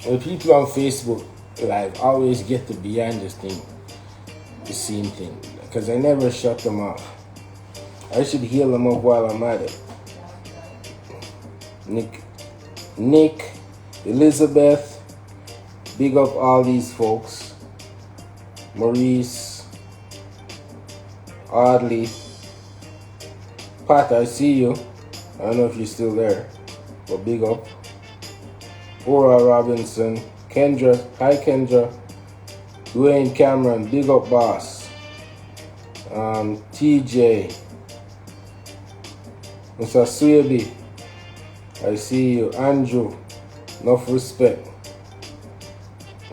the people on Facebook Live always get the behind the scene thing, because I never shut them off. I should heal them up while I'm at it. Nick, Elizabeth, big up all these folks. Maurice, Audley, Pat, I see you. I don't know if you're still there, but big up. Ora Robinson, Kendra, hi Kendra, Dwayne Cameron, big up boss. TJ, Mr. Swaby, I see you. Andrew, enough respect.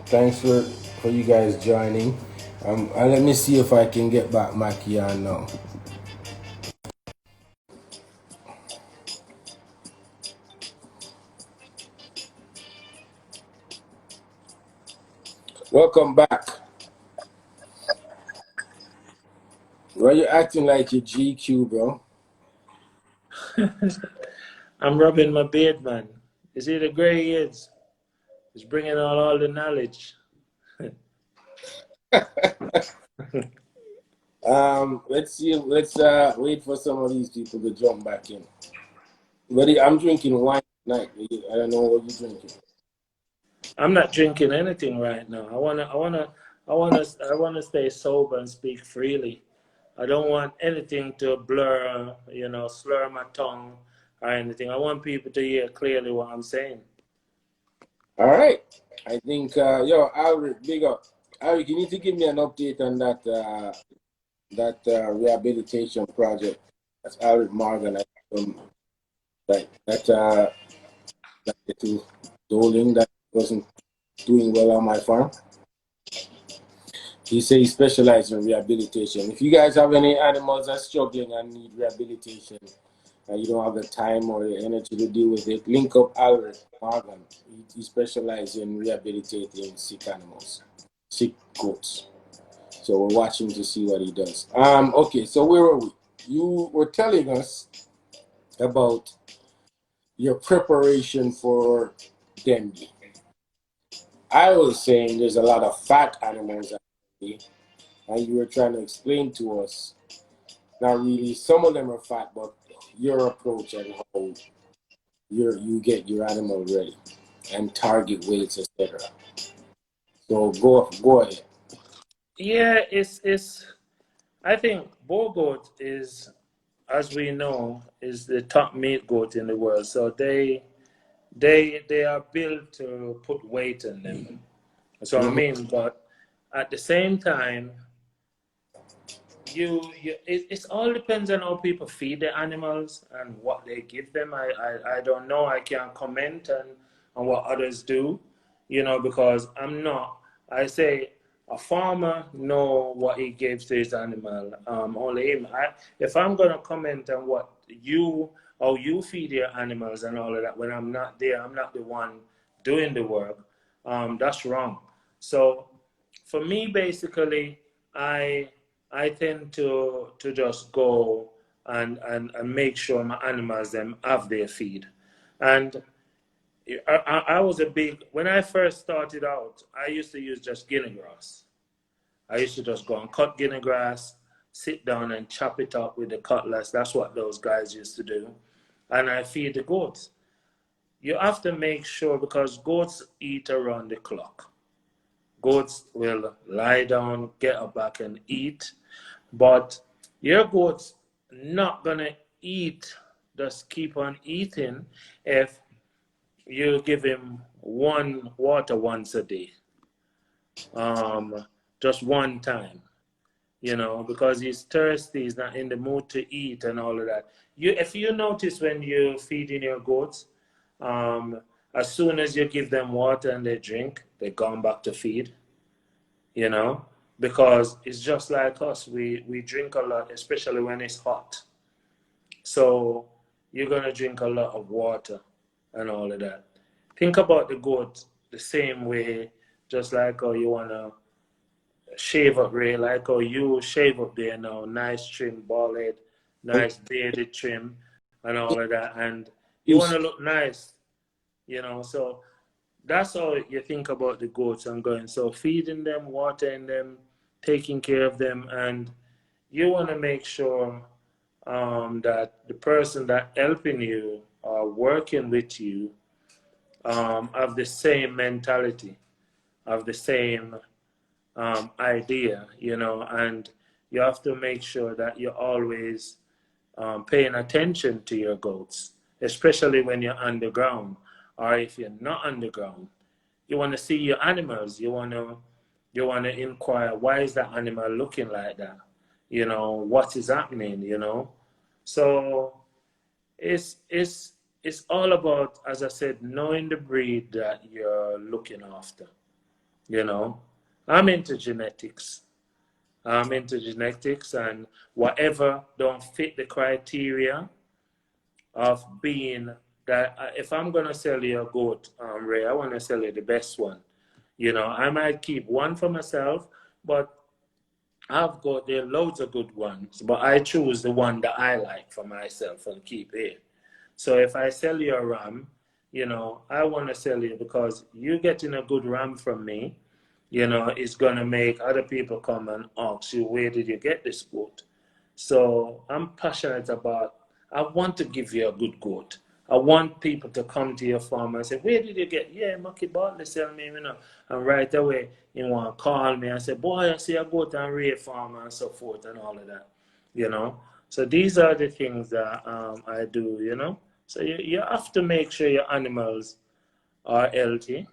Thanks for you guys joining. And let me see if I can get back Mackey on now. Welcome back. Why you acting like you GQ, bro? I'm rubbing my beard, man. You see the gray hairs? It's bringing out all the knowledge. Let's see. Let's wait for some of these people to jump back in. But I'm drinking wine tonight. I don't know what you're drinking. I'm not drinking anything right now. I wanna stay sober and speak freely. I don't want anything to blur, slur my tongue or anything. I want people to hear clearly what I'm saying. All right. I think, yo, Alric, big up. Alric, you need to give me an update on that rehabilitation project. That's Alric Morgan. That little doling that wasn't doing well on my farm. He said he specializes in rehabilitation. If you guys have any animals that are struggling and need rehabilitation, and you don't have the time or the energy to deal with it, link up Albert Morgan. He specializes in rehabilitating sick animals, sick goats. So we're watching to see what he does. Okay, so where were we? You were telling us about your preparation for dengue. I was saying there's a lot of fat animals actually, and you were trying to explain to us. Not really. Some of them are fat, but your approach and how you get your animal ready and target weights, etc. So go ahead. Yeah, I think Boer goat is, as we know, is the top meat goat in the world. So they are built to put weight in them. That's what I mean. But at the same time, it all depends on how people feed the animals and what they give them. I don't know. I can't comment on what others do, because I'm not. I say a farmer know what he gives to his animal. Only him. If I'm gonna comment on how you feed your animals and all of that, when I'm not there, I'm not the one doing the work. That's wrong. So for me, basically, I tend to just go and make sure my animals them have their feed. And I was when I first started out, I used to use just guinea grass. I used to just go and cut guinea grass, sit down and chop it up with the cutlass. That's what those guys used to do. And I feed the goats. You have to make sure, because goats eat around the clock. Goats will lie down, get up back and eat. But your goat's not gonna eat, just keep on eating if you give him one water once a day. Just one time, because he's thirsty, he's not in the mood to eat and all of that. If you notice when you're feeding your goats, as soon as you give them water and they drink, they're gone back to feed, because it's just like us. We drink a lot, especially when it's hot. So you're going to drink a lot of water and all of that. Think about the goat the same way, just like how you want to shave up, Ray, like how you shave up there now, nice trim, bald head, nice bearded trim and all of that. And you want to look nice, so that's how you think about the goats and going. So feeding them, watering them, taking care of them, and you want to make sure that the person that helping you or working with you have the same mentality, have the same idea, you know, and you have to make sure that you're always paying attention to your goats, especially when you're underground, or if you're not underground. You want to see your animals. You want to inquire, why is that animal looking like that? You know, what is happening? You know, so it's all about, as I said, knowing the breed that you're looking after. You know, I'm into genetics. I'm into genetics, and whatever don't fit the criteria of being that. If I'm gonna sell you a goat, Ray, I want to sell you the best one. You know, I might keep one for myself, but I've got there loads of good ones, but I choose the one that I like for myself and keep it. So if I sell you a ram, you know, I want to sell you because you getting a good ram from me, you know, it's gonna make other people come and ask you, where did you get this goat? So I'm passionate about, I want to give you a good goat. I want people to come to your farm and say, where did you get? Yeah, Mackey Bartley sell me, you know. And right away, you want to call me and say, boy, I see a goat and Ray farm and so forth and all of that, you know. So these are the things that I do, you know. So you have to make sure your animals are healthy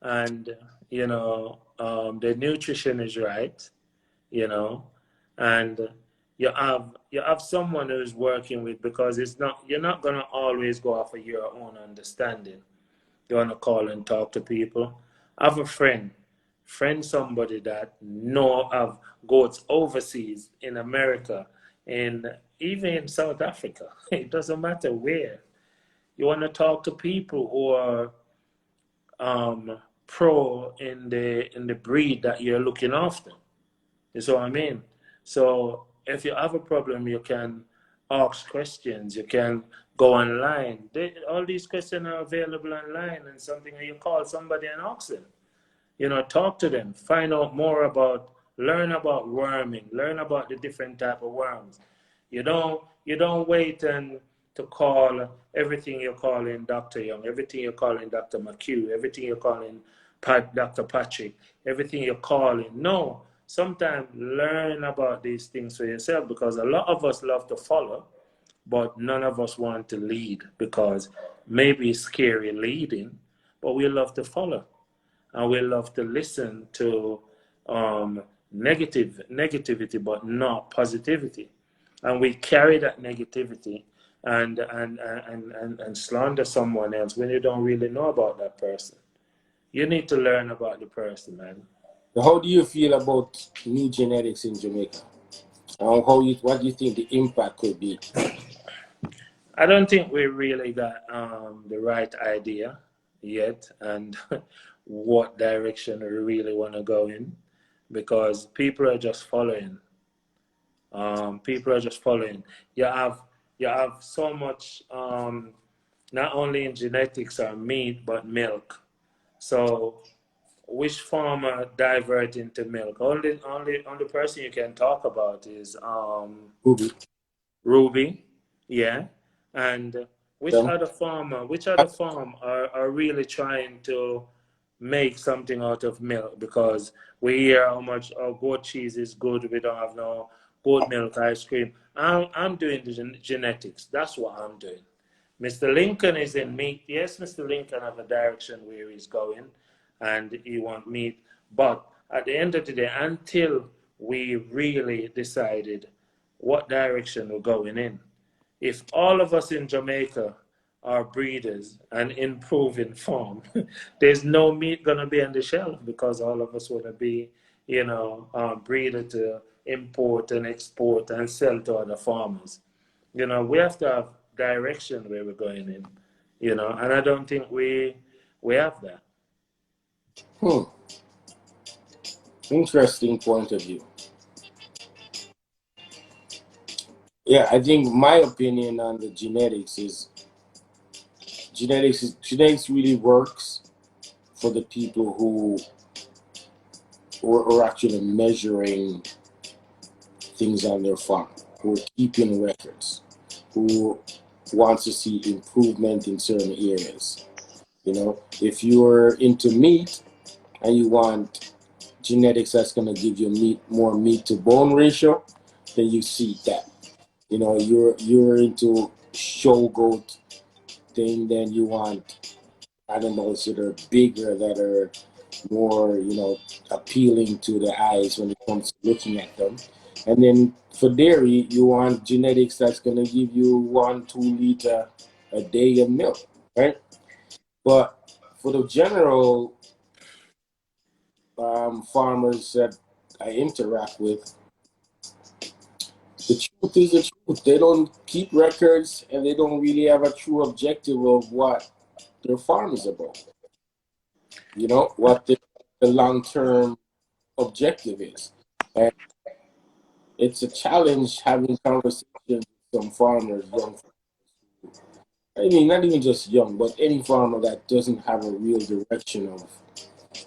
and, you know, the nutrition is right, you know, and you have someone who's working with, because it's not, you're not gonna always go off of your own understanding. You wanna call and talk to people. Have a friend somebody that know of goats overseas in America, in even in South Africa. It doesn't matter where. You wanna talk to people who are pro in the breed that you're looking after. You see what I mean? So if you have a problem, you can ask questions. You can go online. All these questions are available online, and something you call somebody and ask them. You know, talk to them, find out more about, learn about worming, learn about the different type of worms. You don't wait and to call everything you're calling Dr. Young, everything you're calling Dr. McHugh, everything you're calling Dr. Patrick, everything you're calling. No, sometimes learn about these things for yourself, because a lot of us love to follow, but none of us want to lead, because maybe it's scary leading, but we love to follow, and we love to listen to negativity, but not positivity, and we carry that negativity and slander someone else when you don't really know about that person. You need to learn about the person, man. So how do you feel about new genetics in Jamaica? And what do you think the impact could be? I don't think we really got the right idea yet, and what direction we really want to go in, because people are just following. People are just following. You have so much, not only in genetics or meat, but milk. So which farmer divert into milk? Only person you can talk about is Ruby. Ruby, yeah. And Them? which other farm are really trying to make something out of milk? Because we hear how much goat cheese is good. We don't have no goat milk ice cream. I'm doing the genetics. That's what I'm doing. Mr. Lincoln is in meat. Yes, Mr. Lincoln have a direction where he's going, and he want meat. But at the end of the day, until we really decided what direction we're going in, if all of us in Jamaica are breeders and improving farm, there's no meat gonna be on the shelf, because all of us want to be, breeder to import and export and sell to other farmers. We have to have direction where we're going in, and I don't think we have that. Hmm. Interesting point of view. Yeah, I think my opinion on the genetics is genetics really works for the people who are actually measuring things on their farm, who are keeping records, who wants to see improvement in certain areas. You know, if you're into meat and you want genetics that's going to give you more meat to bone ratio, then you see that. You know, you're into show goat thing, then you want animals that are bigger, that are more, you know, appealing to the eyes when it comes to looking at them. And then for dairy, you want genetics that's going to give you 1-2 liter a day of milk, right? But for the general farmers that I interact with, the truth is the truth. They don't keep records and they don't really have a true objective of what their farm is about. You know, what the long term objective is. And it's a challenge having conversations with some farmers, young. I mean, not even just young, but any farmer that doesn't have a real direction of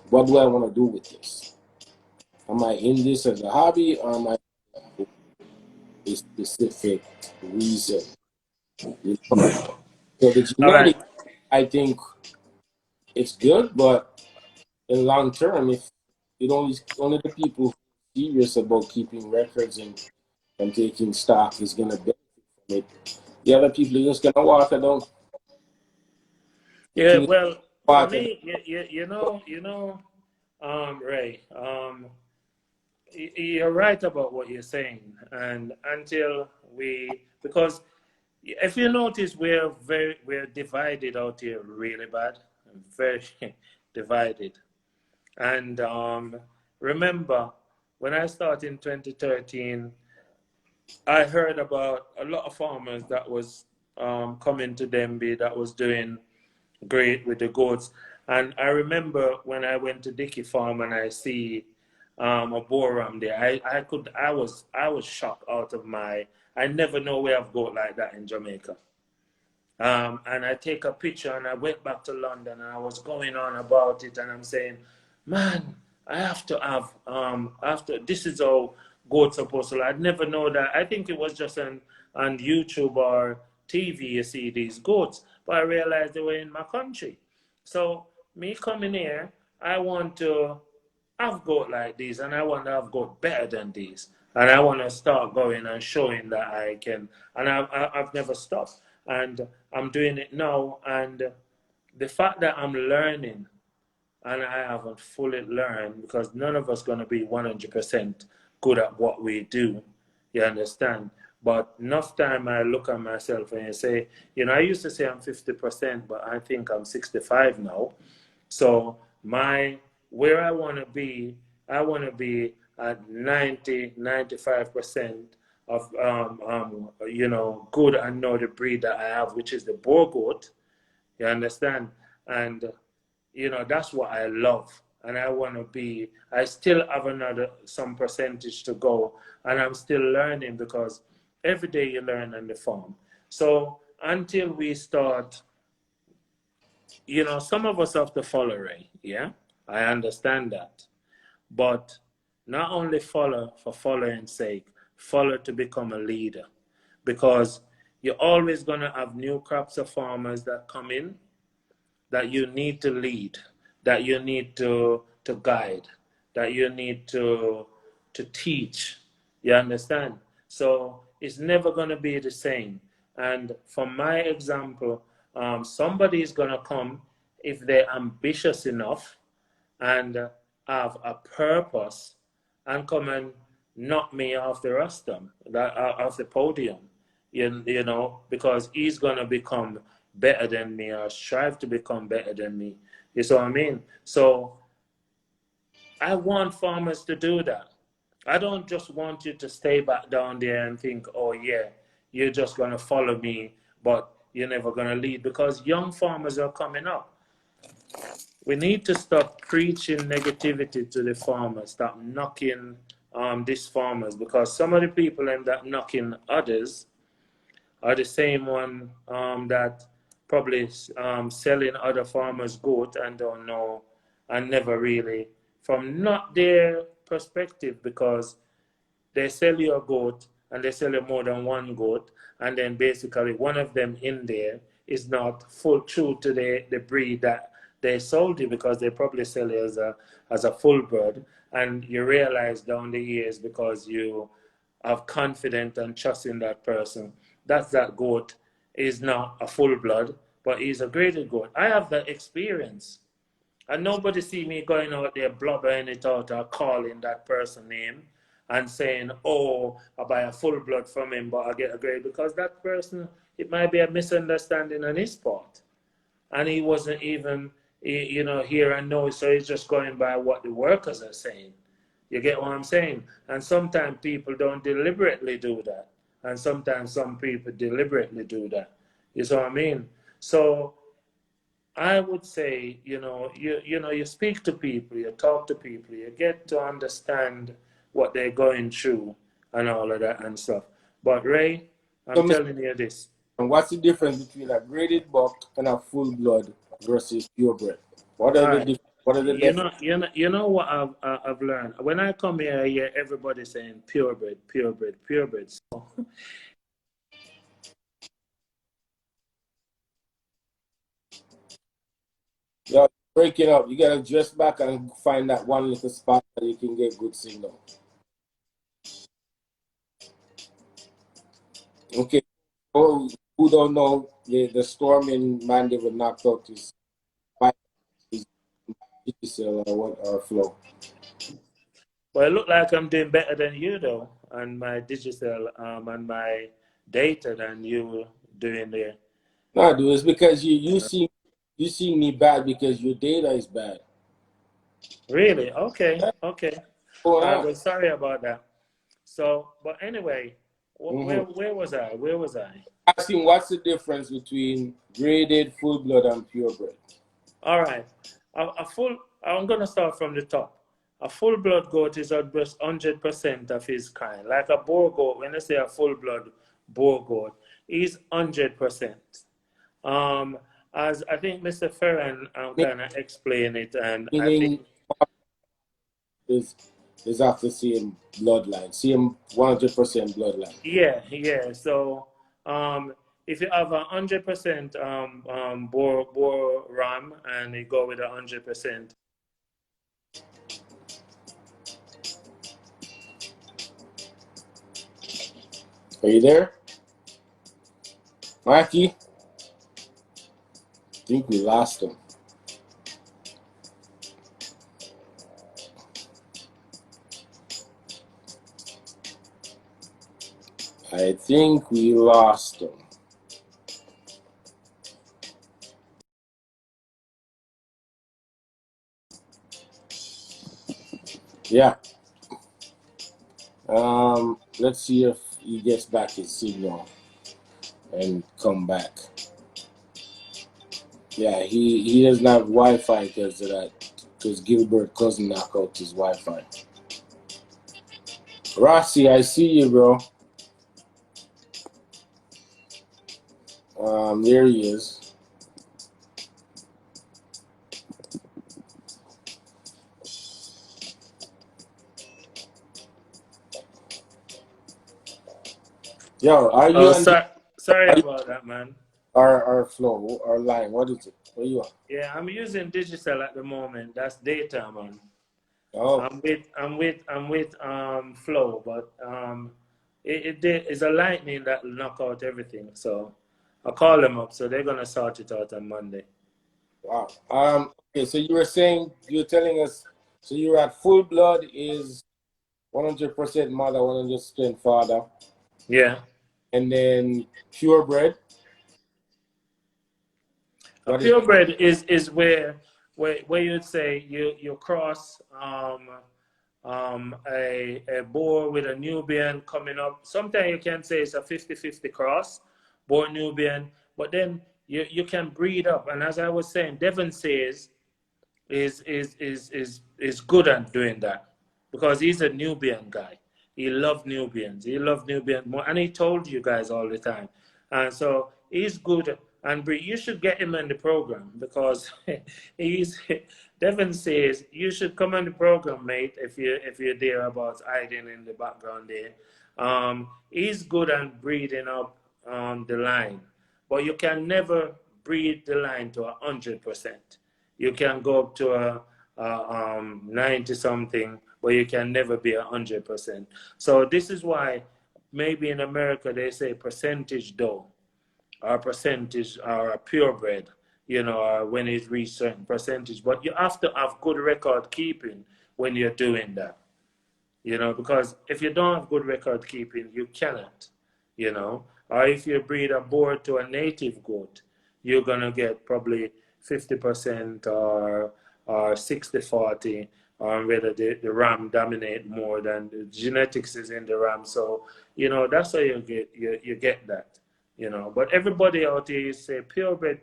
what do I want to do with this? Am I in this as a hobby, or am I a specific reason? You know? So the All right. genetic, I think it's good, but in long term, if it only the people who are serious about keeping records and taking stock is gonna benefit from it. The other people are just gonna water down. Yeah, Continue to well, for water down. me, Ray, you're right about what you're saying, and until because if you notice, we're divided out here really bad, very divided. And remember, when I started in 2013, I heard about a lot of farmers that was coming to Denby that was doing great with the goats. And I remember when I went to Dickey Farm and I see a Boer there, I was shocked out of I never know where I've goat like that in Jamaica. And I take a picture and I went back to London and I was going on about it and I'm saying, man, I have to have after this is how goats supposed to. I'd never know that. I think it was just on YouTube or TV you see these goats, but I realized they were in my country. So me coming here, I want to have goat like these and I want to have goat better than these. And I want to start going and showing that I can. And I've never stopped. And I'm doing it now. And the fact that I'm learning and I haven't fully learned, because none of us going to be 100% good at what we do. You understand? But enough time I look at myself and say, I used to say I'm 50%, but I think I'm 65 now. So where I want to be at 95% of good and know the breed that I have, which is the Boer goat. You understand? And that's what I love. And I want to I still have some percentage to go. And I'm still learning because every day you learn on the farm. So until we start, some of us have to follow, Ray. Yeah, I understand that. But not only follow for following's sake, follow to become a leader. Because you're always going to have new crops of farmers that come in that you need to lead, that you need to guide, that you need to teach. You understand? So it's never going to be the same. And from my example, somebody is going to come if they're ambitious enough and have a purpose and come and knock me off the roster, off the podium, because he's going to become better than me or strive to become better than me. You see what I mean? So I want farmers to do that. I don't just want you to stay back down there and think, oh yeah, you're just going to follow me, but you're never going to lead, because young farmers are coming up. We need to stop preaching negativity to the farmers, stop knocking these farmers, because some of the people end up knocking others are the same one that probably selling other farmers goat and don't know and never really, from not their perspective, because they sell you a goat and they sell you more than one goat, and then basically one of them in there is not full true to the breed that they sold you, because they probably sell you as a full bird, and you realize down the years, because you have confidence and trust in that person, that goat is not a full blood, but he's a graded goat. I have that experience. And nobody see me going out there blubbering it out or calling that person name and saying, oh, I buy a full blood from him, but I get a grade, because that person, it might be a misunderstanding on his part. And he wasn't even, you know, here and know, so he's just going by what the workers are saying. You get what I'm saying? And sometimes people don't deliberately do that. And sometimes some people deliberately do that. You see what I mean? So I would say, you speak to people, you talk to people, you get to understand what they're going through and all of that and stuff. But Ray, So, I'm Mr. telling you this. What's the difference between a graded buck and a full blood versus purebred? What are All the right. dif- What are the differences? You know what I've learned. When I come here, I hear everybody saying purebred, purebred, purebred. So, You're breaking up. You gotta dress back and find that one little spot that you can get good signal. Okay. Oh, who don't know, the storm in Mandeville knocked out his cell or what or flow. well, it look like I'm doing better than you though, and my digital and my data than you doing there. No, dude, it's because you see me bad because your data is bad. Really? Okay, What's okay. going All right. on? Well, sorry about that. So, but anyway, Mm-hmm. where was I? Where was I? Asking what's the difference between graded, full blood, and purebred? All right. A full. I'm gonna start from the top. A full blood goat is almost 100% of his kind. Like a Boer goat. When I say a full blood Boer goat, he's 100%. Um, as I think Mr. Ferran kind of explained it, and I Meaning think is is of the same bloodline, same 100% bloodline. yeah. So if you have 100% Boer ram and you go with 100%. Are you there, Mackey? I think we lost him. I think we lost him. Yeah. Let's see if he gets back his signal and come back. Yeah, he doesn't have Wi-Fi because of that. Because Gilbert cousin knocked out his Wi-Fi. Rossi, I see you, bro. There he is. Yo, are you Oh, on sorry are you, about that, man. our flow, our line? What is it? Where you on? Yeah, I'm using digital at the moment. That's data, man. Oh, I'm with Flow, but it's a lightning that will knock out everything. So I call them up, so they're gonna sort it out on Monday. wow. Okay, so you were telling us, so you're at full blood is 100% mother, 100% father, Yeah, and then purebred. a What is purebred is where you'd say you cross a Boer with a Nubian coming up. Sometimes you can say it's a 50-50 cross, Boer Nubian, but then you can breed up. And as I was saying, Devon says is good at doing that because he's a Nubian guy. He loved Nubians. He loved Nubian more, and he told you guys all the time. And so he's good and breed, you should get him in the program because he's. Devin says you should come on the program, mate. If you're there about hiding in the background there, he's good at breeding up the line, but you can never breed the line to 100%. You can go up to a 90 something, but you can never be 100%. So this is why maybe in America they say percentage dough or percentage or a purebred, you know, or when it reaches certain percentage. But you have to have good record keeping when you're doing that, you know, because if you don't have good record keeping, you cannot, you know. Or if you breed a Boer to a native goat, you're gonna get probably 50% or 60-40, or whether the ram dominate more than the genetics is in the ram. So, you know, that's how you get that, you know. But everybody out here say purebred,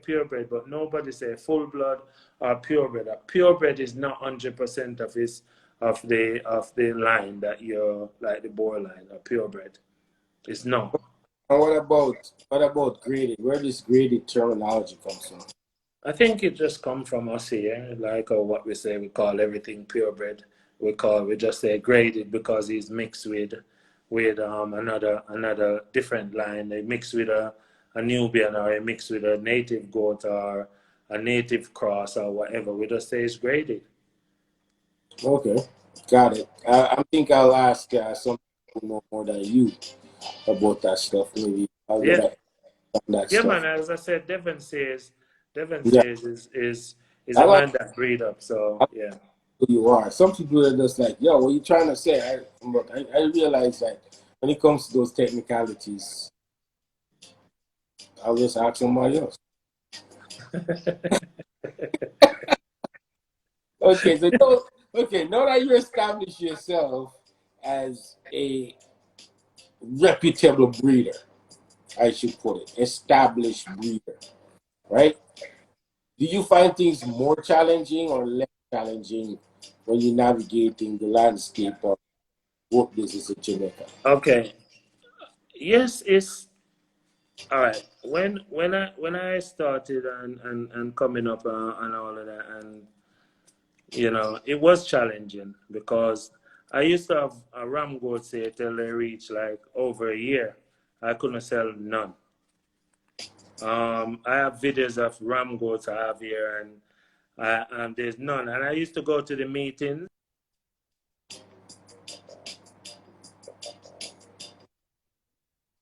but nobody say full blood or purebred. A purebred is not 100% of his of the line that you're like the Boer line or purebred. It's not. And what about graded? Where does graded terminology comes from? I think it just come from us here, like what we say. We call everything purebred. We just say graded because he's mixed with another different line. They mix with a Nubian, or a mix with a native goat, or a native cross, or whatever. We just say it's graded. Okay, got it. I think I'll ask some people know more than you about that stuff. Maybe I'll get Yeah, on that yeah, stuff. man. As I said, Devin Yeah, says is I a like man that breed up. I So like yeah. who you are. Some people are just like, yo, what you trying to say? I realize that when it comes to those technicalities, I'll just ask somebody else. Okay, now that you establish yourself as a reputable breeder, I should put it, established breeder, right? Do you find things more challenging or less challenging when you're navigating the landscape of what business in Jamaica? Okay. Yes, it's all right. When I started and coming up and all of that, and you know, it was challenging because I used to have a ram goat say till they reach like over a year. I couldn't sell none. I have videos of ram goats I have here, and there's none. And I used to go to the meetings.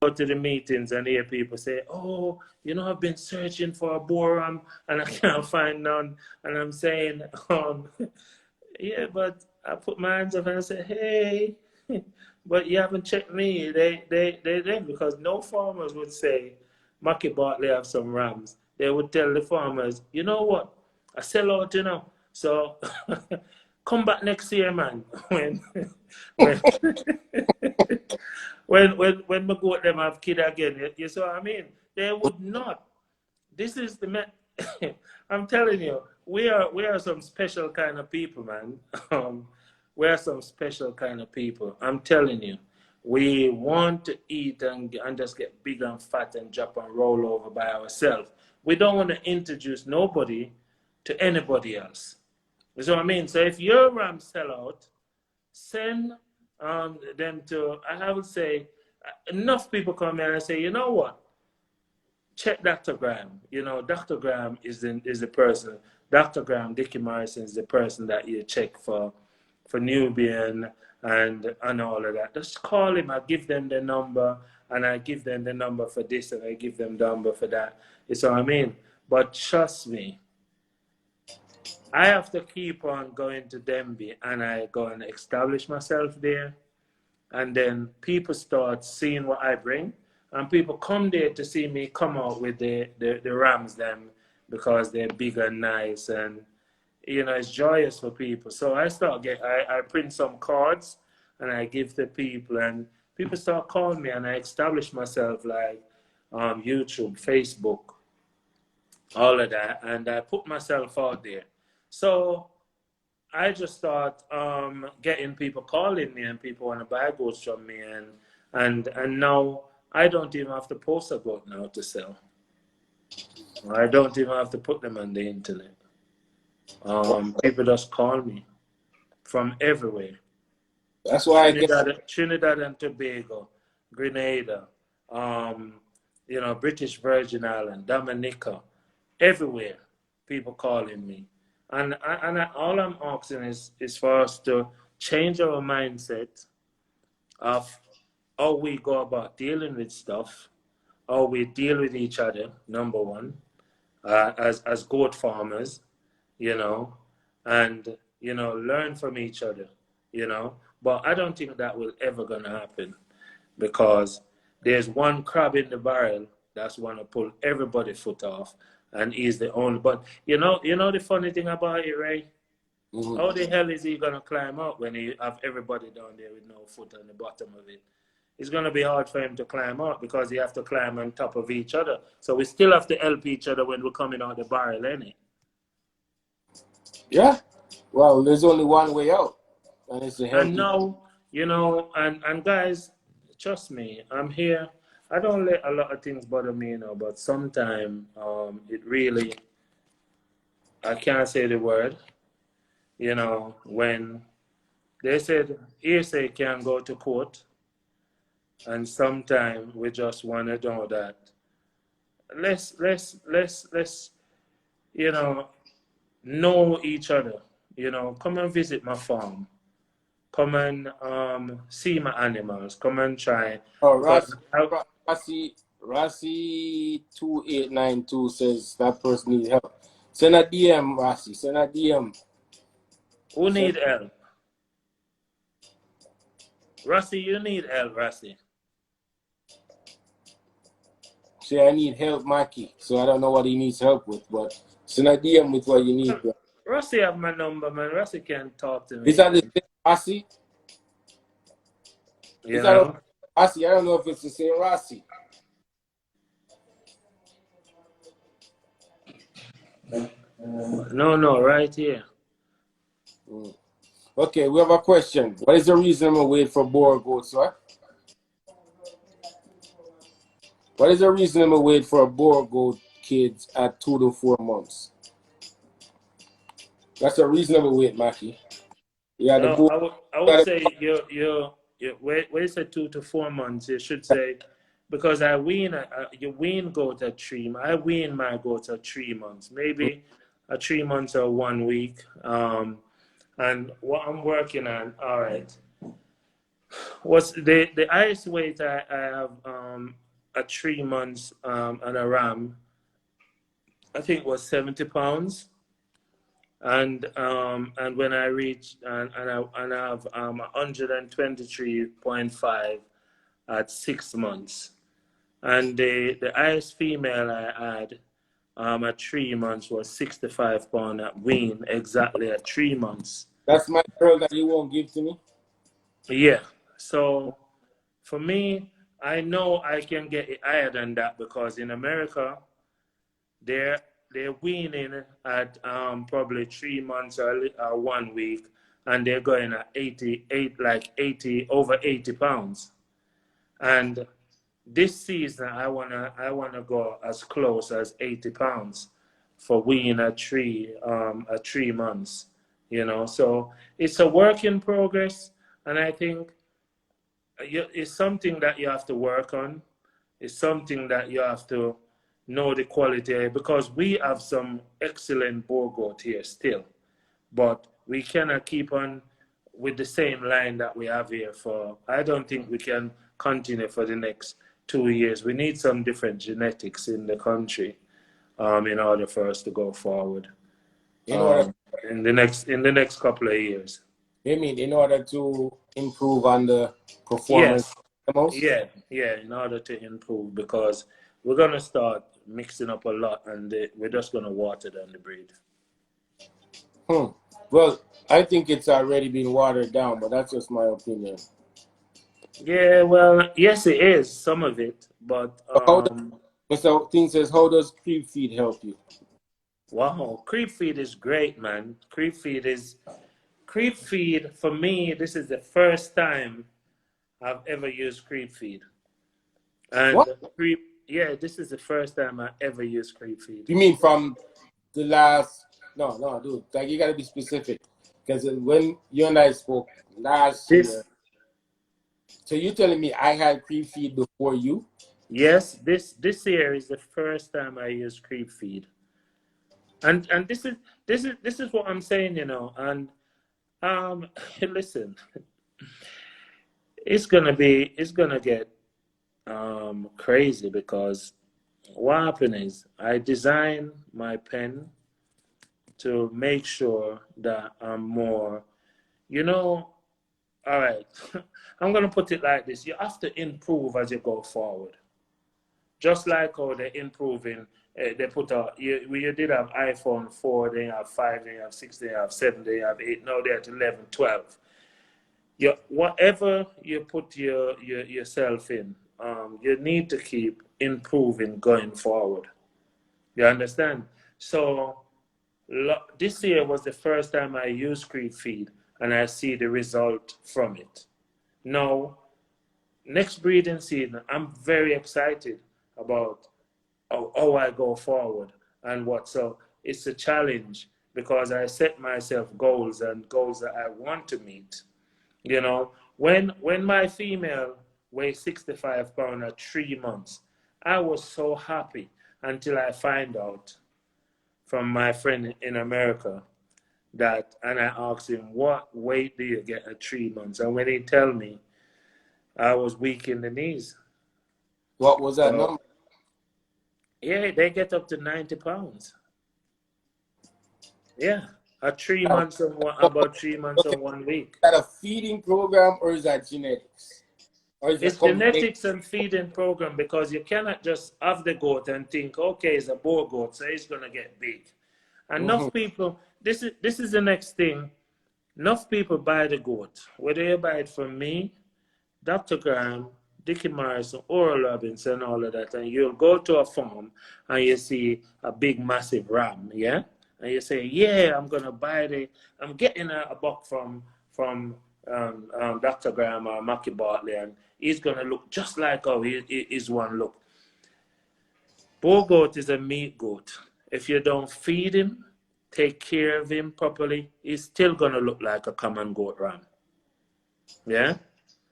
Go to the meetings and hear people say, "Oh, you know, I've been searching for a Boer ram and I can't find none." And I'm saying, yeah, but I put my hands up and I said, "Hey, but you haven't checked me." They because no farmers would say, "Mackey Bartley have some rams." They would tell the farmers, "You know what? I sell out, you know. So come back next year, man." When when my goat them have kid again, you see what I mean? They would not. This is the man. I'm telling you, we are some special kind of people, man. We are some special kind of people. I'm telling you, we want to eat and just get big and fat and jump and roll over by ourselves. We don't want to introduce nobody to anybody else. You see what I mean? So if your ram sell out, send them to, I would say, enough people come here and say, you know what? Check Dr. Graham. You know, Dr. Graham is the person. Dr. Graham, Dickie Morrison is the person that you check for Nubian and all of that. Just call him. I give them the number, and I give them the number for this, and I give them the number for that. You see what I mean? But trust me, I have to keep on going to Denby, and I go and establish myself there. And then people start seeing what I bring, and people come there to see me come out with the rams them because they're big and nice, and you know, it's joyous for people. So I print some cards and I give to people, and people start calling me, and I establish myself like YouTube, Facebook, all of that, and I put myself out there. So I just start getting people calling me, and people want to buy goats from me, and now I don't even have to post a goat now to sell. I don't even have to put them on the internet. People just call me from everywhere. That's why I get. Trinidad and Tobago, Grenada, British Virgin Island, Dominica, everywhere, people calling me. All I'm asking is for us to change our mindset of how we go about dealing with stuff, how we deal with each other, number one, as goat farmers, and, learn from each other, But I don't think that will ever gonna happen because there's one crab in the barrel that's gonna pull everybody's foot off, and he's the only. But the funny thing about it, Ray, how the hell is he gonna climb up when he have everybody down there with no foot on the bottom of it? It's gonna be hard for him to climb up because he have to climb on top of each other. So we still have to help each other when we're coming out the barrel, ain't? Yeah. Well, there's only one way out, and it's to help And people. now, and guys, trust me, I'm here. I don't let a lot of things bother me, but sometimes it really, I can't say the word, when they said hearsay can go to court, and sometimes we just want to know that let's know each other. Come and visit my farm. Come and see my animals. Come and try. Oh, Because Rossi 2892 says that person needs help. Send a DM, Rossi. Send a DM. who need help? Rossi, you need help, Rossi. Say I need help, Mackey. So I don't know what he needs help with, but send a DM with what you need. Rossi have my number, man. Rossi can talk to me. Is that the same Rossi? Is that Rossi? I don't know if it's the same Rossi. No, right here. Okay, we have a question. What is the reasonable weight for Boer goats, sir? What is a reasonable weight for a Boer goat kids at 2 to 4 months? That's a reasonable weight, Mackey. Yeah, the goat. I would say where you say 2 to 4 months, you should say, because you wean goat at 3. I wean my goats at 3 months, maybe a 3 months or 1 week. And what I'm working on, all right. What's the highest weight I have at 3 months and a ram, I think was 70 pounds. And when I reached and I have 123.5 at 6 months. And the highest female I had at 3 months was 65 pounds at wean, exactly at 3 months. That's my girl that you won't give to me? Yeah. So for me, I know I can get it higher than that because in America, they're weaning at probably 3 months or 1 week, and they're going at 80 over 80 pounds. And this season, I wanna go as close as 80 pounds for weaning at 3 months. So it's a work in progress, and I think it's something that you have to work on. It's something that you have to know the quality, because we have some excellent Boer goat here still, but we cannot keep on with the same line that we have here I don't think we can continue for the next 2 years. We need some different genetics in the country in order for us to go forward in the next couple of years. You mean in order to improve on the performance? Yes. Yeah, in order to improve, because we're going to start mixing up a lot, and we're just going to water down the breed. Well, I think it's already been watered down, but that's just my opinion. Yeah, well, yes, it is, some of it, but Mr. Thing says, how does creep feed help you? Wow, creep feed is great, man. Creep feed, for me, this is the first time I've ever used creep feed. And what? Yeah, this is the first time I ever used creep feed. You mean from the last? No, no, dude. Like you gotta be specific, because when you and I spoke last This, year, so you telling me I had creep feed before you? yes, this year is the first time I used creep feed, and this is what I'm saying, you know. And listen, it's gonna get crazy because what happened is I designed my pen to make sure that I'm more, you know. All right, I'm gonna put it like this: you have to improve as you go forward. Just like how they're improving, they put out. You did have iPhone 4, then you have 5, then you have 6, then you have 7, then you have 8. Now they're at 11, 12. Whatever you put yourself in, you need to keep improving going forward. You understand? So this year was the first time I used Creep Feed, and I see the result from it. Now, next breeding season, I'm very excited about how I go forward and what. So it's a challenge because I set myself goals and goals that I want to meet. You know, when my female weighs 65 pounds at 3 months, I was so happy until I find out from my friend in America that, and I asked him, what weight do you get at 3 months? And when he tell me, I was weak in the knees. What was that So number? yeah, they get up to 90 pounds. Yeah, at 3 months and about 3 months Okay, and 1 week. is that a feeding program or is that genetics? Or is it a It's combination? genetics and feeding program because you cannot just have the goat and think, okay, it's a Boer goat, so it's gonna get big. Mm-hmm. Enough people. This is the next thing. Enough people buy the goat. Whether you buy it from me, Dr. Graham, Dickie Morrison, Oral Robinson, all of that, and you'll go to a farm and you see a big, massive ram, yeah, and you say, yeah, I'm getting a buck from Dr. Graham or Mackey Bartley, and he's gonna look just like how his one look. Boer goat is a meat goat. If you don't feed him, take care of him properly, he's still gonna look like a common goat ram. Yeah.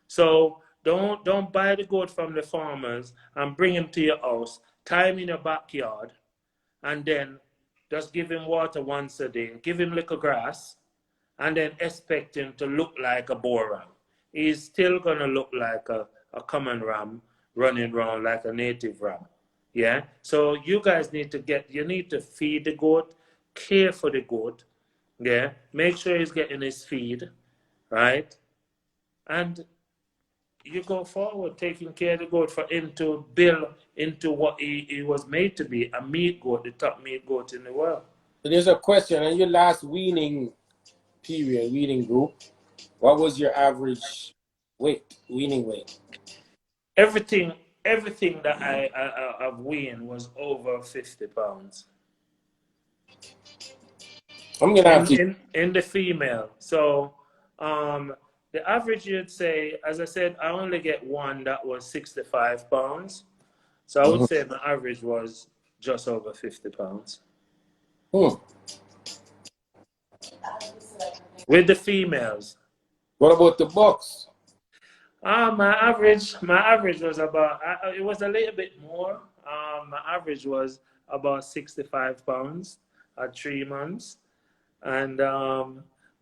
So don't buy the goat from the farmers and bring him to your house, tie him in your backyard, and then just give him water once a day, give him little grass, and then expect him to look like a Boer ram. He's still gonna look like a common ram running around like a native ram. Yeah. So you guys need to feed the goat, care for the goat. Yeah. Make sure he's getting his feed, right? And you go forward taking care of the goat for him to build into what he was made to be, a meat goat, the top meat goat in the world. So there's a question. In your last weaning period, weaning group, what was your average weight, weaning weight? Everything everything that I've weaned was over 50 pounds I'm gonna have to. in the female. So the average, you'd say, as I said, I only get one that was 65 pounds. So I would Mhm. say my average was just over 50 pounds Hmm. with the females. What about the bucks? My average was about. It was a little bit more. My average was about 65 pounds at 3 months, and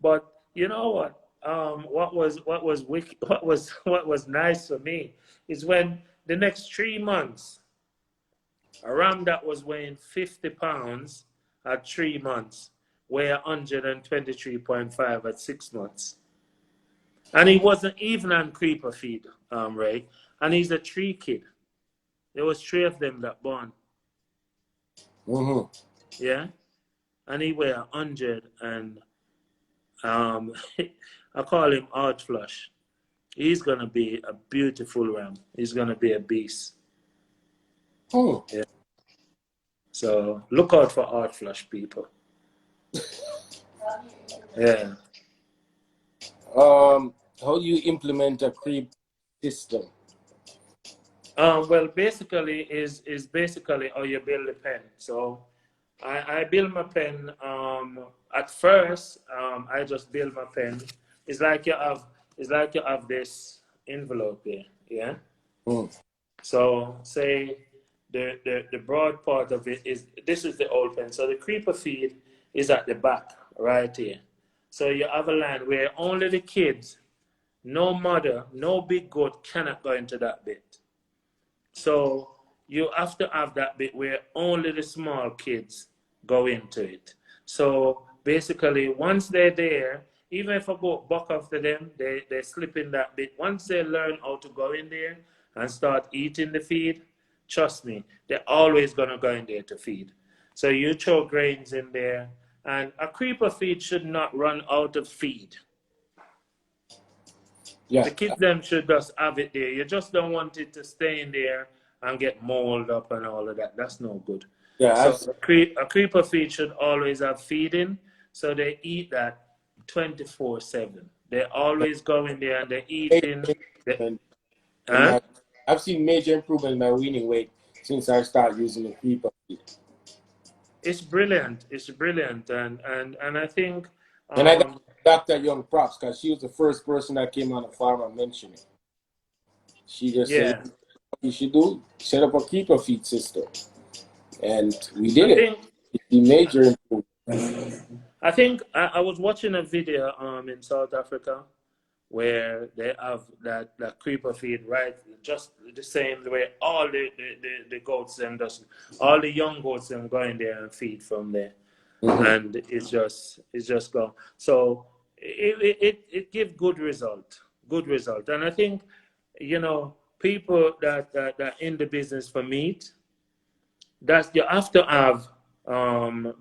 but you know what? What was nice for me is when the next 3 months, a ram that was weighing 50 pounds at 3 months weighed 123.5 at 6 months. And he wasn't even on creeper feed, Ray. And he's a tree kid. There was three of them that born. Mm-hmm. Yeah. And he weighed 100 and I call him Art Flush. He's gonna be a beautiful ram. He's gonna be a beast. Hmm. Yeah. So look out for Art Flush, people. Yeah. How do you implement a creep system? Well, basically is basically how you build a pen. So I build my pen. At first, I just build my pen. It's like you have this envelope here, yeah. Mm. So say the broad part of it is this is the old pen. So the creeper feed is at the back right here. So you have a line where only the kids, no mother, no big goat cannot go into that bit. So you have to have that bit where only the small kids go into it. So basically, once they're there, even if I go back after them, they slip in that bit. Once they learn how to go in there and start eating the feed, trust me, they're always going to go in there to feed. So you throw grains in there, and a creeper feed should not run out of feed. Yeah. The kids them should just have it there. You just don't want it to stay in there and get mold up and all of that. That's no good. Yeah. So a creeper feed should always have feeding, so they eat that 24/7. They always go in there and they're eating. And Huh? I've seen major improvement in my weaning weight since I started using the creeper feed. It's brilliant. It's brilliant, and I think And I got Dr. Young props because she was the first person that came on the farm and mentioned it. She just said, yeah. what you should do, set up a keeper feed system. And we did I it. think It's a major improvement. I was watching a video in South Africa where they have that creeper feed right just the same way all the goats them just all the young goats them go in there and feed from there. Mm-hmm. And it's just gone. So it gives good result. And I think, people that in the business for meat, that you have to have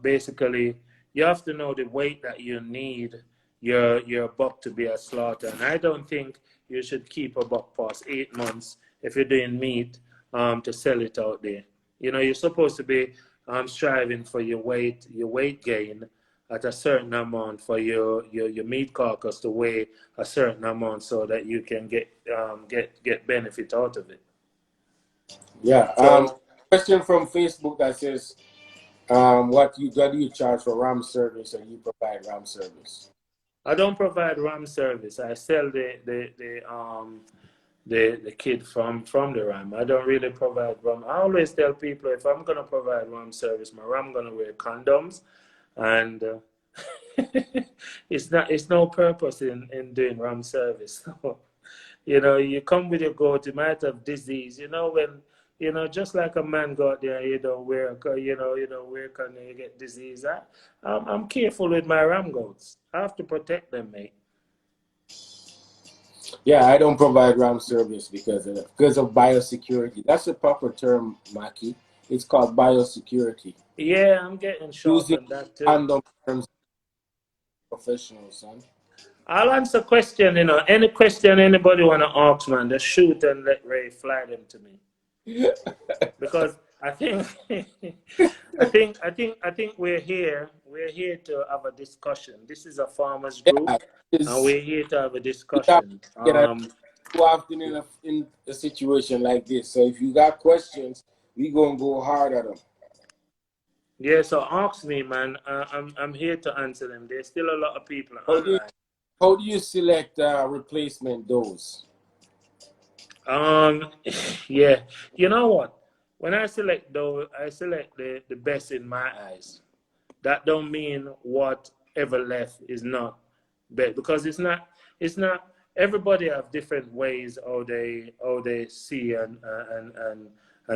basically you have to know the weight that you need your buck to be a slaughter. And I don't think you should keep a buck past 8 months if you're doing meat to sell it out there. You're supposed to be striving for your weight gain at a certain amount for your meat carcass to weigh a certain amount so that you can get benefit out of it. Yeah. So Question from Facebook that says, what do you charge for RAM service, or you provide RAM service? I don't provide RAM service. I sell the kid from the RAM. I don't really provide RAM. I always tell people if I'm gonna provide RAM service, my RAM gonna wear condoms, and it's no purpose in doing RAM service. You come with your goat, you might have disease. Just like a man got there, you don't wear, condom, you get disease. I'm careful with my ram goats. I have to protect them, mate. Yeah, I don't provide RAM service because of biosecurity. That's the proper term, Mackey. It's called biosecurity. Yeah, I'm getting short Using on that too. condom terms, professional, son. I'll answer question. Any question anybody wanna ask, man, just shoot and let Ray fly them to me. Because I think we're here to have a discussion. This is a farmers group, Yeah, and we're here to have a discussion. too often in a situation like this. So if you got questions, we gonna go hard at them. Yeah, so ask me, man. I'm here to answer them. There's still a lot of people online. How do you select replacement dose? Yeah. You know what? When I select those, I select the best in my eyes. That don't mean whatever left is not best, because it's not. Everybody have different ways how they see and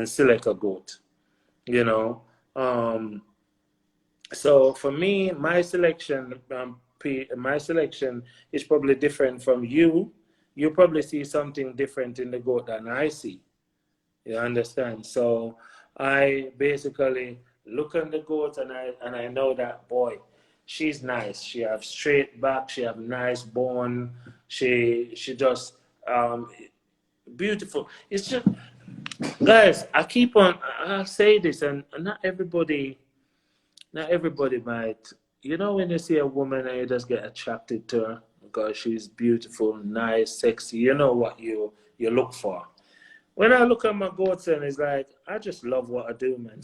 select a goat. So for me, my selection is probably different from you. You probably see something different in the goat than I see. You understand? So I basically look at the goat and I know that, boy, she's nice. She have straight back. She have nice bone. She just beautiful. It's just, guys. I'll say this, and not everybody might. When you see a woman and you just get attracted to her because she's beautiful, nice, sexy. You know what you look for. when I look at my goats, and it's like I just love what I do, man.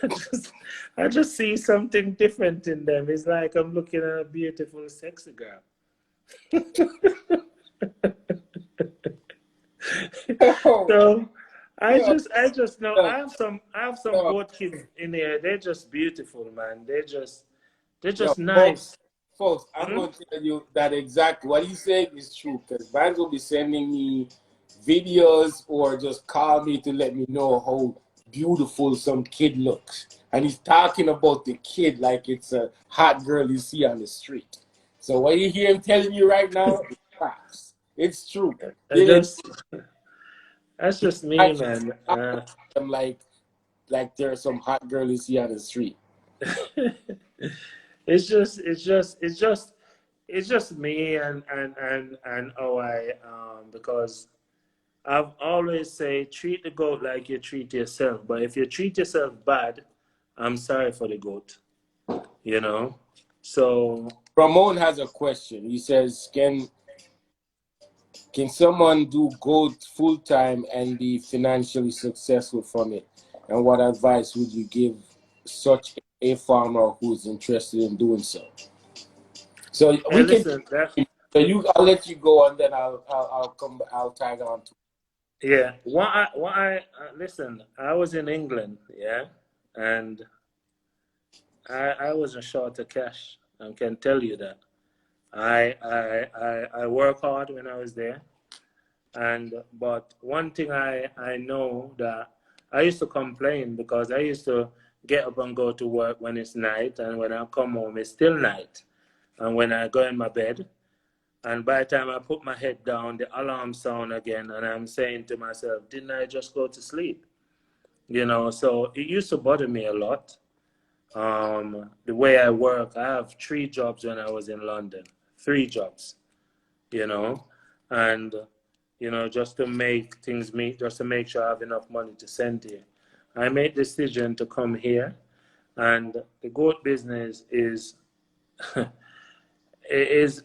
I just, I just see something different in them. It's like I'm looking at a beautiful, sexy girl. Oh, So yo, I just know yo, I have some yo, goat kids in here. They're just beautiful, man. They're yo, just nice. folks, I'm Hmm? going to tell you that exactly what he's saying is true because Vance will be sending me videos or just call me to let me know how beautiful some kid looks. And he's talking about the kid like it's a hot girl you see on the street. So what you hear him telling you right now is facts. It's true. I Yeah, just That's just me, actually, man. I'm like there's some hot girl you see on the street. It's just me and how I because I've always say treat the goat like you treat yourself. But if you treat yourself bad, I'm sorry for the goat. You know. So Ramon has a question. He says, can someone do goat full time and be financially successful from it? And what advice would you give such a farmer who's interested in doing so? So hey, we can. listen, that So I'll let you go, and then I'll come. I'll tag on to. yeah. Listen. I was in England, yeah, and I wasn't short of cash. I can tell you that. I work hard when I was there, and but one thing I know that I used to complain because I used to get up and go to work when it's night, and when I come home it's still night, and when I go in my bed, and by the time I put my head down, the alarm sound again, and I'm saying to myself, didn't I just go to sleep? You know, so it used to bother me a lot. The way I work, I have 3 jobs when I was in London, 3 jobs, you know, and just to make things meet, just to make sure I have enough money to send here. I made the decision to come here, and the goat business is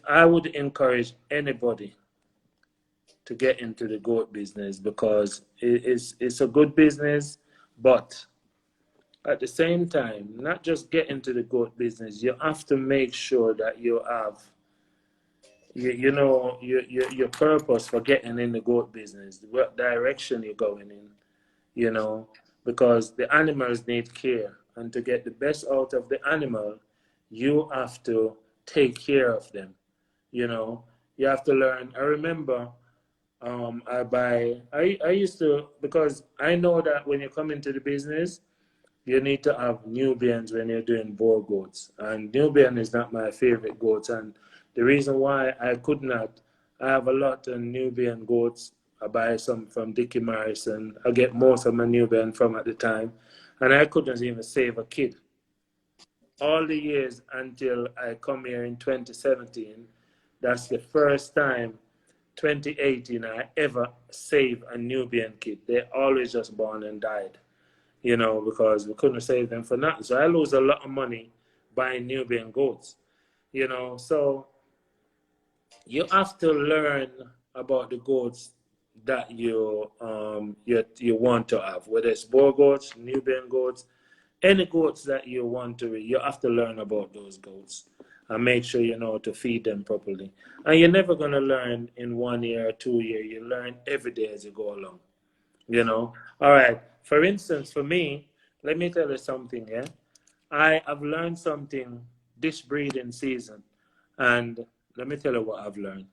I would encourage anybody to get into the goat business because it's a good business, but at the same time, not just get into the goat business, you have to make sure that you have your purpose for getting in the goat business, what direction you're going in, you know, because the animals need care. And to get the best out of the animal, you have to take care of them, you know. You have to learn. I remember I used to, because I know that when you come into the business, you need to have Nubians when you're doing Boer goats. And Nubian is not my favorite goats. And the reason why I could not, I have a lot of Nubian goats. I buy some from Dickie Morrison. I get most of my Nubian from at the time. And I couldn't even save a kid. All the years until I come here in 2017, that's the first time, 2018, I ever saved a Nubian kid. They always just born and died, because we couldn't save them for nothing. So I lose a lot of money buying Nubian goats, So you have to learn about the goats that you want to have, whether it's Boer goats, Nubian goats, any goats that you want to you have to learn about those goats and make sure you know how to feed them properly. And you're never going to learn in 1 year or 2 years. You learn every day as you go along, All right. For instance, for me, let me tell you something, yeah? I have learned something this breeding season. And let me tell you what I've learned.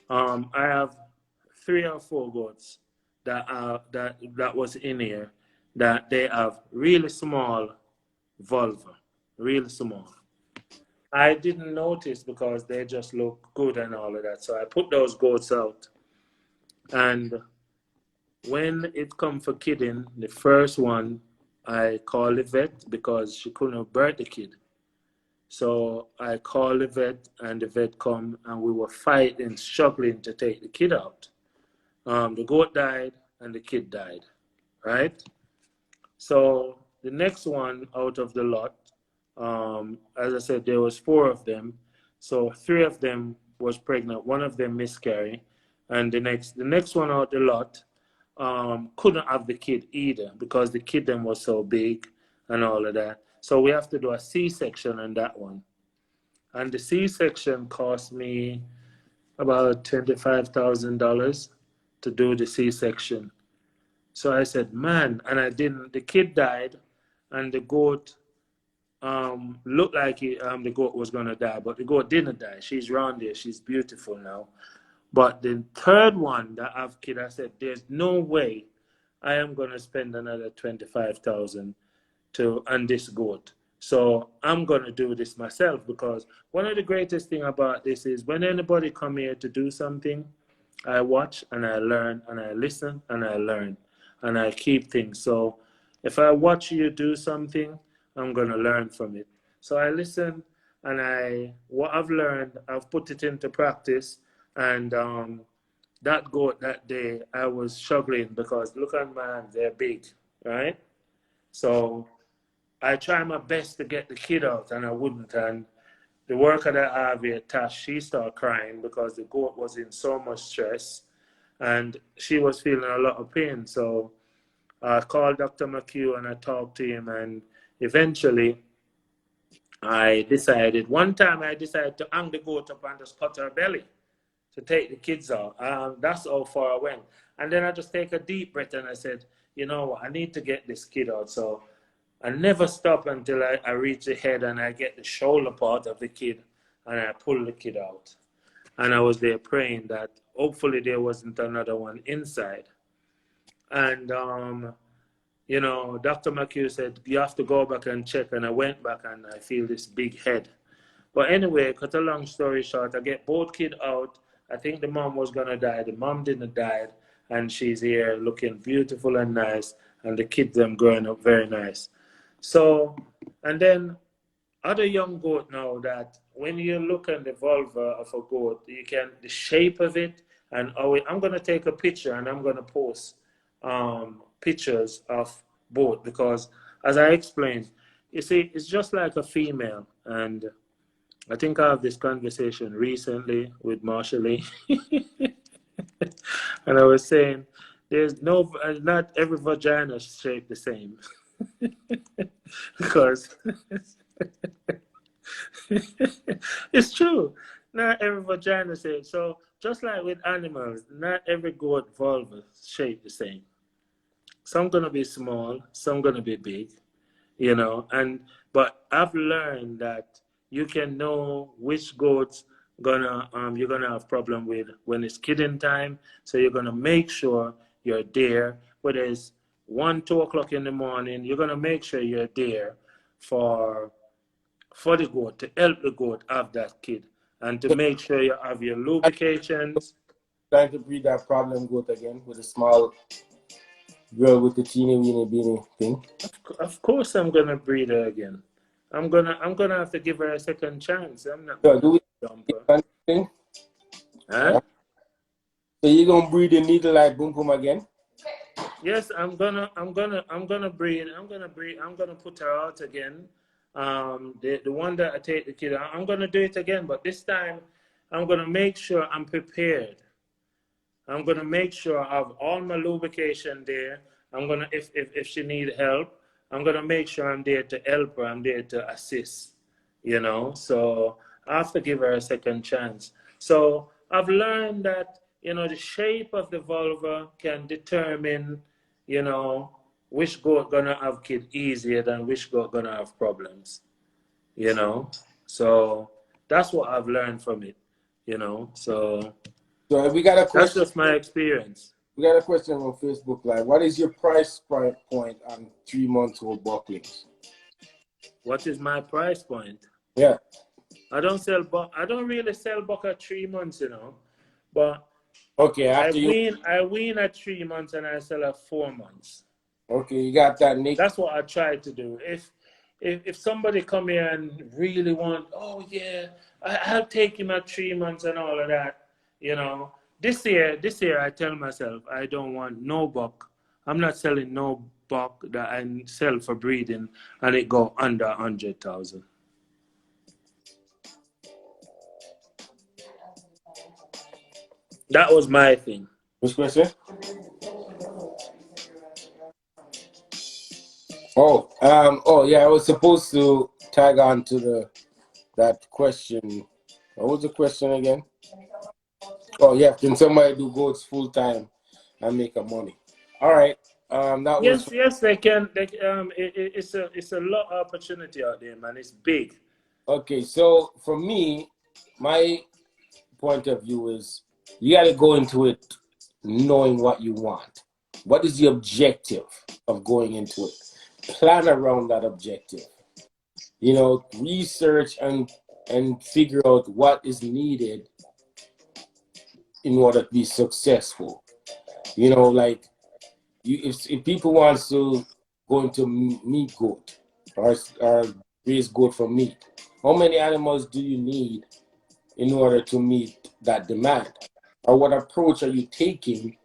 I have 3 or 4 goats that was in here that they have really small vulva, really small. I didn't notice because they just look good and all of that. So I put those goats out. And when it come for kidding, the first one, I called the vet because she couldn't birth the kid. So I called the vet and the vet come and we were fighting, struggling to take the kid out. The goat died and the kid died, right? So the next one out of the lot, as I said, there was 4 of them. So 3 of them was pregnant, one of them miscarried, and the next one out the lot, couldn't have the kid either because the kid then was so big and all of that. So we have to do a C-section on that one. And the C-section cost me about $25,000 to do the C-section. So I said, man, and I didn't. The kid died, and the goat looked like the goat was gonna die, but the goat didn't die. She's round there. She's beautiful now. But the third one that I've kid, I said, there's no way I am gonna spend another 25,000 on this goat. So I'm gonna do this myself because one of the greatest thing about this is when anybody come here to do something, I watch and I learn and I listen and I learn and I keep things. So if I watch you do something, I'm gonna learn from it. So I listen and what I've learned, I've put it into practice. And that goat that day, I was struggling because look at my hands, they're big, right? So I try my best to get the kid out and I wouldn't. And the worker that I have here, Tash, she started crying because the goat was in so much stress and she was feeling a lot of pain. So I called Dr. McHugh and I talked to him, and eventually one time I decided to hang the goat up and just cut her belly to take the kids out. That's how far I went. And then I just take a deep breath and I said, you know what, I need to get this kid out. So I never stop until I reach the head and I get the shoulder part of the kid and I pull the kid out. And I was there praying that hopefully there wasn't another one inside. And, you know, Dr. McHugh said, you have to go back and check. And I went back and I feel this big head. But anyway, cut a long story short, I get both kids out. I think the mom was going to die. The mom didn't die. And she's here looking beautiful and nice. And the kids, them growing up very nice. So, and then other young goat now that when you look at the vulva of a goat, you can, the shape of it, and I'm going to take a picture and I'm going to post pictures of both because as I explained, you see, it's just like a female. And I think I have this conversation recently with Marshall Lee. And I was saying, not every vagina is shaped the same. Because it's true. Not every vagina is shaped. So just like with animals, not every goat vulva is shaped the same. Some gonna be small, some gonna be big, you know. But I've learned that you can know which goats you're gonna have problem with when it's kidding time. So you're gonna make sure you're there. Whether it's 1, 2 o'clock in the morning, you're gonna make sure you're there for the goat, to help the goat have that kid, and to make sure you have your lubrications. Trying to breed that problem goat again with a small girl with the teeny weeny beanie thing. Of course, I'm gonna breed her again. I'm gonna have to give her a second chance. I'm not So gonna do we dump her. thing? Huh? So you gonna breed the needle like boom boom again? Yes, I'm gonna breed. I'm gonna put her out again. The one that I take the kid, I'm gonna do it again, but this time I'm gonna make sure I'm prepared. I'm gonna make sure I have all my lubrication there. I'm gonna, if she need help, I'm gonna make sure I'm there to help her. I'm there to assist, you know. So I have to give her a second chance. So I've learned that, you know, the shape of the vulva can determine, you know, which goat gonna have kid easier than which goat gonna have problems, you know. So that's what I've learned from it, you know. So we got a that's question. just my experience. We got a question on Facebook Live. What is your price point on 3-month-old bucklings? What is my price point? Yeah. I don't really sell buck at 3 months, you know. But okay, I wean at 3 months and I sell at 4 months. Okay, you got that, Nick. That's what I try to do. If somebody come here and really want, oh yeah, I'll take him at 3 months and all of that, you know. This year I tell myself I don't want no buck. I'm not selling no buck that I sell for breeding and it go under 100,000. That was my thing. Which question? Oh yeah, I was supposed to tag on to that question. What was the question again? Oh yeah, can somebody do goats full time and make a money? All right. That was Yes, yes, they can. It's a lot of opportunity out there, man. It's big. okay. So for me, my point of view is you got to go into it knowing what you want. What is the objective of going into it? Plan around that objective. Research and figure out what is needed in order to be successful. Like if people want to go into meat goat or raise goat for meat, how many animals do you need in order to meet that demand? Or what approach are you taking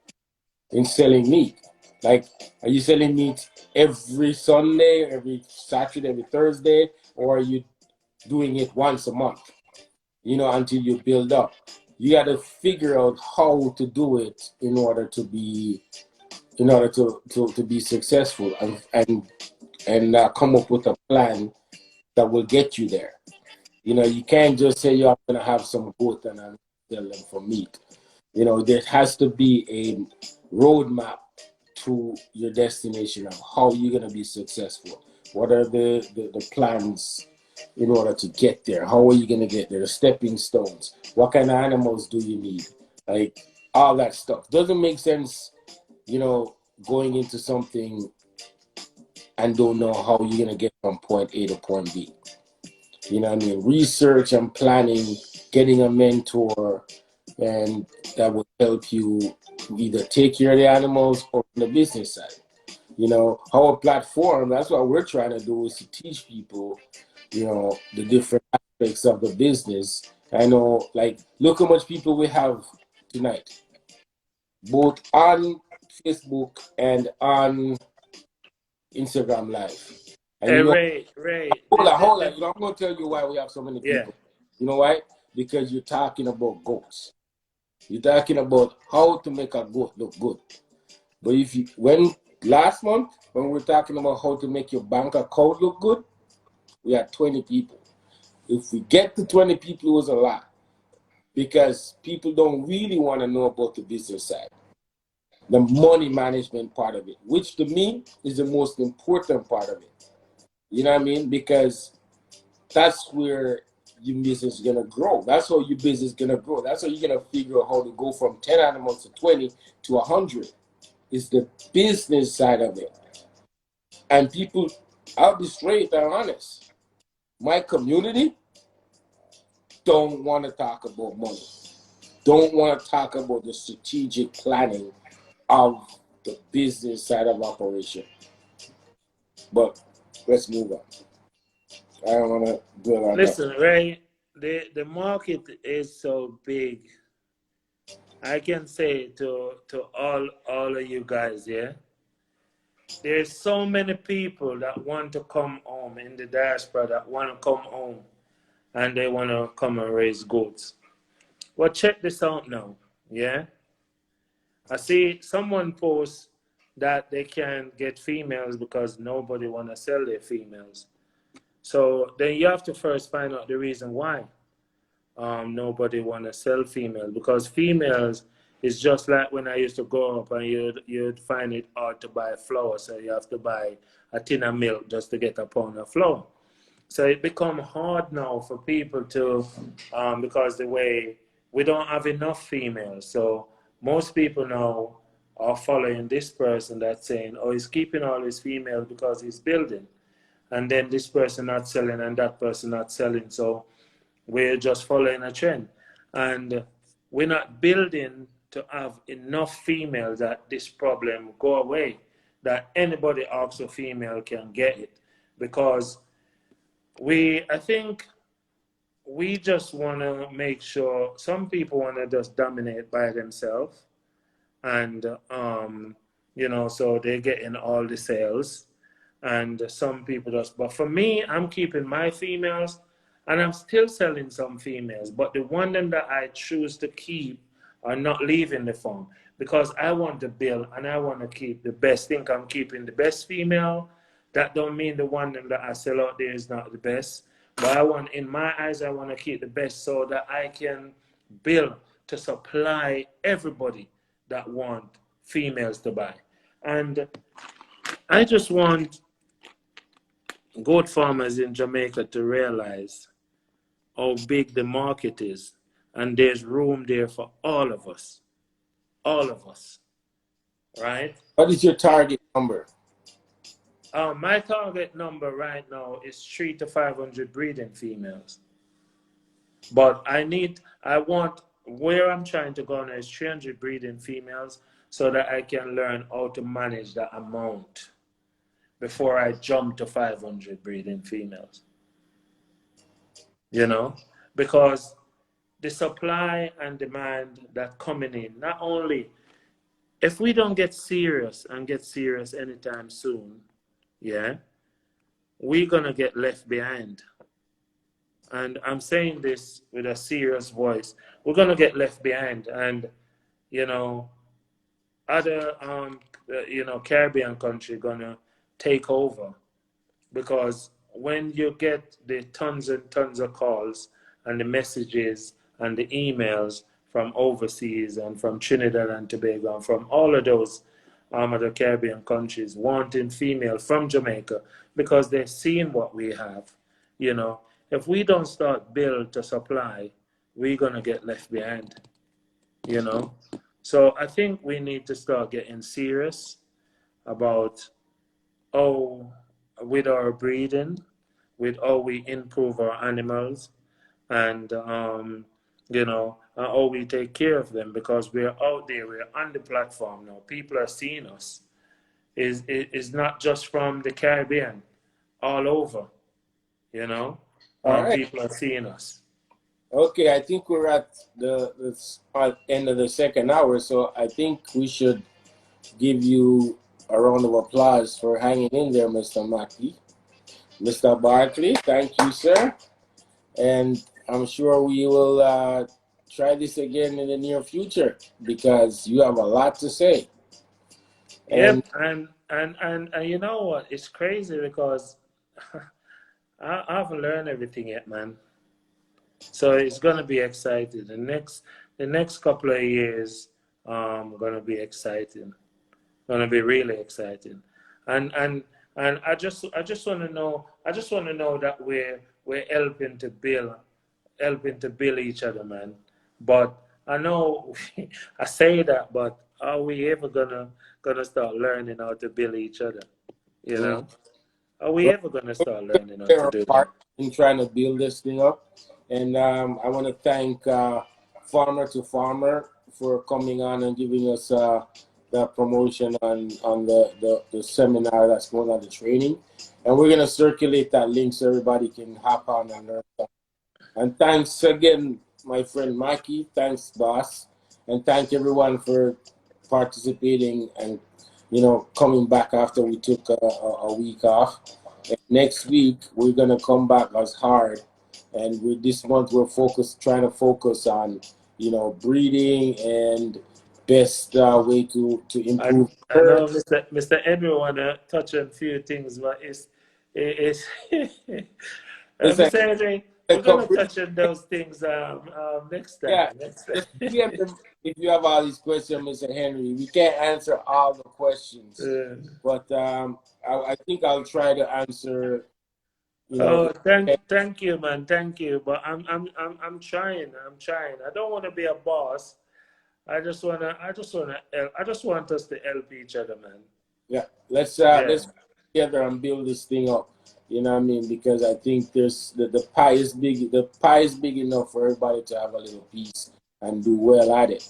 in selling meat? Like, are you selling meat every Sunday, every Saturday, every Thursday, or are you doing it once a month? Until you build up. You got to figure out how to do it in order to be successful and come up with a plan that will get you there. You can't just say, "Yo, I'm gonna have some goat and I'm sell them for meat." There has to be a roadmap to your destination of how you're gonna be successful. What are the plans in order to get there? How are you gonna get there? The stepping stones. What kind of animals do you need? Like all that stuff. Doesn't make sense, going into something and don't know how you're gonna get from point A to point B. You know what I mean? Research and planning, getting a mentor, and that will help you either take care of the animals or on the business side. Our platform, that's what we're trying to do is to teach people, the different aspects of the business. I know, like, look how much people we have tonight, both on Facebook and on Instagram Live. And Hey, Ray, hold on. I'm going to tell you why we have so many yeah. people. You know why? Because you're talking about goats. You're talking about how to make a goat look good. But when last month, when we were talking about how to make your bank account look good, we had 20 people. If we get to 20 people, it was a lot. Because people don't really want to know about the business side, the money management part of it, which to me is the most important part of it. You know what I mean? Because that's where your business is gonna grow. That's how your business is gonna grow. That's how you're gonna figure out how to go from 10 animals to 20 to 100. Is the business side of it. And people, I'll be straight and honest. My community don't want to talk about money. Don't want to talk about the strategic planning of the business side of operation. But let's move on. I don't want to dwell on that. Listen, Ray, the market is so big. I can say to all of you guys, yeah. There's so many people that want to come home in the diaspora that want to come home and they want to come and raise goats. Well, check this out now, yeah. I see someone post that they can't get females because nobody want to sell their females. So then you have to first find out the reason why nobody want to sell females, because females is just like when I used to grow up and you'd find it hard to buy flour, so you have to buy a tin of milk just to get a pound of flour. So it become hard now for people to, because the way we don't have enough females. So most people now are following this person that's saying, oh, he's keeping all his females because he's building. And then this person not selling and that person not selling. So we're just following a trend. And we're not building to have enough females that this problem go away, that anybody asks a female can get it. Because I think we just want to make sure some people want to just dominate by themselves and so they're getting all the sales, and some people just, but for me, I'm keeping my females and I'm still selling some females, but the one them that I choose to keep are not leaving the farm because I want to build and I want to keep the best. Think I'm keeping the best female That don't mean the one that I sell out there is not the best. But I want, in my eyes, I want to keep the best so that I can build to supply everybody that want females to buy. And I just want goat farmers in Jamaica to realize how big the market is. And there's room there for all of us. All of us. Right? What is your target number? My target number right now is 300 to 500 breeding females. But where I'm trying to go now is 300 breeding females so that I can learn how to manage that amount before I jump to 500 breeding females. You know, because the supply and demand that coming in, not only, if we don't get serious anytime soon, yeah, we're going to get left behind. And I'm saying this with a serious voice. We're going to get left behind. And, you know, other, Caribbean country going to take over. Because when you get the tons and tons of calls and the messages and the emails from overseas and from Trinidad and Tobago and from all of those other Caribbean countries wanting female from Jamaica because they're seeing what we have, you know, if we don't start build to supply, we're going to get left behind, you know. So I think we need to start getting serious about with our breeding, with how we improve our animals, and how we take care of them, because we're out there, we're on the platform now. People are seeing us. Is not just from the Caribbean, all over, you know. All right. People are seeing us. Okay, I think we're at the end of the second hour, so I think we should give you a round of applause for hanging in there, Mr. Mackey. Mr. Bartley, thank you, sir. And I'm sure we will try this again in the near future because you have a lot to say. Yep, and you know what? It's crazy because I haven't learned everything yet, man. So it's gonna be exciting. The next couple of years, gonna be exciting. Gonna be really exciting. And I just wanna know that we're helping to build each other, man. But I know I say that, but are we ever gonna start learning how to build each other? You know? Are we ever gonna start learning how to do that? In trying to build this thing up. And I want to thank Farmer to Farmer for coming on and giving us the promotion on the seminar that's going on, the training. And we're going to circulate that link so everybody can hop on and learn. And thanks again, my friend Mackey. Thanks, boss. And thank everyone for participating and, coming back after we took a week off. And next week, we're going to come back as hard. And with this month, we're trying to focus on, breeding and best way to improve. I know Mr. Edwin want to touch on a few things, but it's Mr. Edwin, we're going to touch on those things next time. Yeah, next time. If you have all these questions, Mr. Henry, we can't answer all the questions, but I think I'll try to answer. Thank you, man. Thank you. But I'm trying. I don't want to be a boss. I just want us to help each other, man. Yeah. Let's together and build this thing up. You know what I mean? Because I think there's the pie is big. The pie is big enough for everybody to have a little piece and do well at it.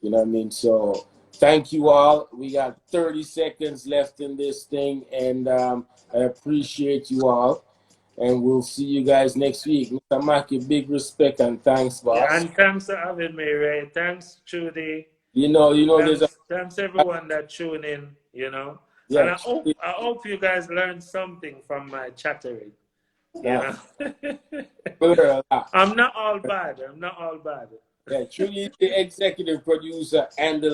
You know what I mean? So thank you all. We got 30 seconds left in this thing, and I appreciate you all. And we'll see you guys next week. Mr. Mackey, big respect and thanks, boss. Yeah, and thanks for having me, Ray. Thanks, Trudy. Thanks everyone that tuned in, Yeah, and I hope you guys learned something from my chattering. Yeah. I'm not all bad. Yeah, Trudy is the executive producer and the